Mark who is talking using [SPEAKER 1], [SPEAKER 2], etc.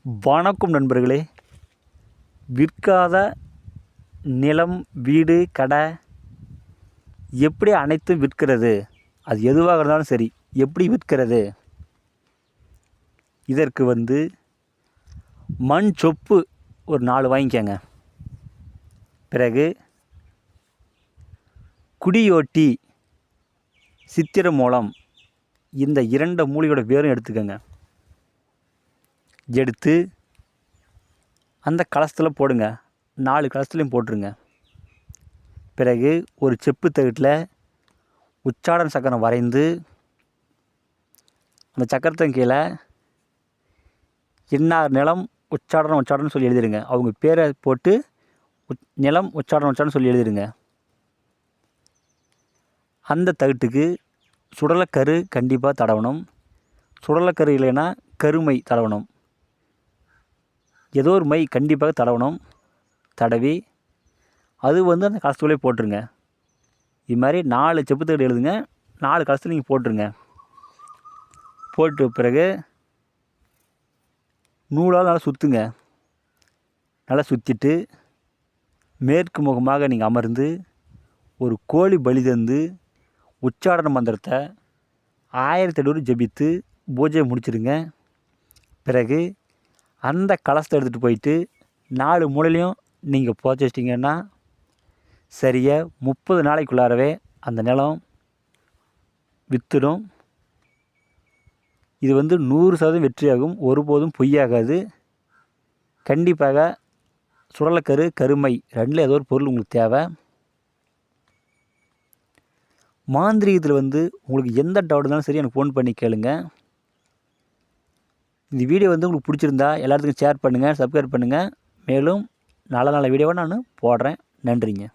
[SPEAKER 1] வணக்கம் நண்பர்களே. விற்காத நிலம், வீடு, கடை எப்படி அனைத்தும் விற்கிறது? அது எதுவாக இருந்தாலும் சரி, எப்படி விற்கிறது? இதற்கு மண் சொப்பு ஒரு 4 வாங்கிக்கங்க. பிறகு குடியோட்டி, சித்திர மூலம், இந்த 2 மூலிகையோட வேரும் எடுத்துக்கங்க. எடுத்து அந்த கலசத்தில் போடுங்க. 4 கலசத்துலையும் போட்டுருங்க. பிறகு ஒரு செப்பு தகட்டில் உச்சாடன சக்கரம் வரைந்து அந்த சக்கரத்தின் கீழே இன்னார் நிலம் உச்சாடனம் சொல்லி எழுதிடுங்க. அவங்க பேரை போட்டு நிலம் உச்சாடனம் சொல்லி எழுதிடுங்க. அந்த தகட்டுக்கு சுடலைக்கரு கண்டிப்பாக தடவணும். சுடலைக்கரு இல்லைன்னா கருமை தடவணும். ஏதோ ஒரு மை கண்டிப்பாக தடவணும். தடவி அது அந்த கலசத்துக்குள்ளே போட்டுருங்க. இது மாதிரி 4 செப்பு தகடு எழுதுங்க. 4 கலசத்தில் நீங்கள் போட்டுருங்க. போட்டு பிறகு நூலால் நல்லா சுற்றுங்க. நல்லா சுற்றிட்டு மேற்கு முகமாக நீங்கள் அமர்ந்து ஒரு கோழி பலி தந்து உச்சாடன மந்திரத்தை 1008 ஜபித்து பூஜையை முடிச்சிடுங்க. பிறகு அந்த கலசத்தை எடுத்துகிட்டு போயிட்டு 4 மூலையிலையும் நீங்கள் புதைச்சி வச்சிட்டிங்கன்னா சரியாக 30 நாளைக்குள்ளாரவே அந்த நிலம் விற்றுடும். இது 100% வெற்றியாகும். ஒருபோதும் பொய்யாகாது. கண்டிப்பாக சுடலைக்கரு, கருமை 2ல் ஏதோ ஒரு பொருள் உங்களுக்கு தேவை. மாந்திரீகத்தில் உங்களுக்கு எந்த டவுட் இருந்தாலும் சரி எனக்கு ஃபோன் பண்ணி கேளுங்க. இந்த வீடியோ உங்களுக்கு பிடிச்சிருந்தா எல்லாத்துக்கும் ஷேர் பண்ணுங்கள், சப்ஸ்கிரைப் பண்ணுங்கள். மேலும் நல்ல வீடியோவை நான் போடுறேன். நன்றிங்க.